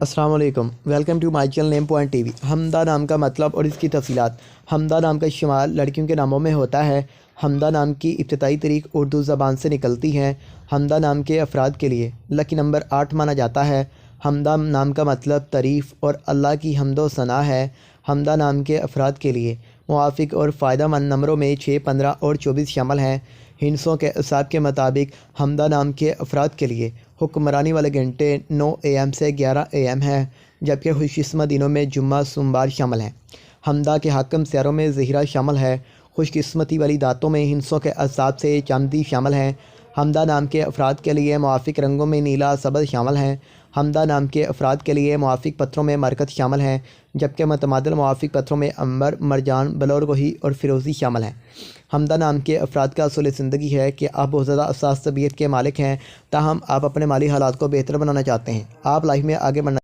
السلام علیکم، welcome to my channel Name Point T V. حمدہ نام کا مطلب اور اس کی تفصیلات۔ حمدہ نام کا استعمال لڑکیوں کے ناموں میں ہوتا ہے۔ حمدہ نام کی ابتدائی تاریخ اردو زبان سے نکلتی ہے۔ حمدہ نام کے افراد کے لیے لکی نمبر 8 مانا جاتا ہے۔ حمدہ نام کا مطلب تعریف اور اللہ کی حمد و ثنا ہے۔ حمدہ نام کے افراد کے لیے موافق اور فائدہ مند نمبروں میں 6، 15 اور 24 شامل ہیں۔ ہندسوں کے حساب کے مطابق حمدہ نام کے افراد کے لیے حکمرانی والے گھنٹے 9 AM سے 11 AM ہیں، جبکہ خوش قسمت دنوں میں جمعہ، سوموار شامل ہیں۔ حمدہ کے حاکم سیاروں میں زہرہ شامل ہے۔ خوش قسمتی والی داتوں میں ہندسوں کے حساب سے چاندی شامل ہیں۔ حمدہ نام کے افراد کے لیے موافق رنگوں میں نیلا، سبز شامل ہیں۔ حمدہ نام کے افراد کے لیے موافق پتھروں میں مرکز شامل ہیں، جبکہ متبادل موافق پتھروں میں عنبر، مرجان، بلورگوہی اور فیروزی شامل ہیں۔ حمدہ نام کے افراد کا اصول زندگی ہے کہ آپ بہت زیادہ حساس طبیعت کے مالک ہیں، تاہم آپ اپنے مالی حالات کو بہتر بنانا چاہتے ہیں۔ آپ لائف میں آگے بڑھنا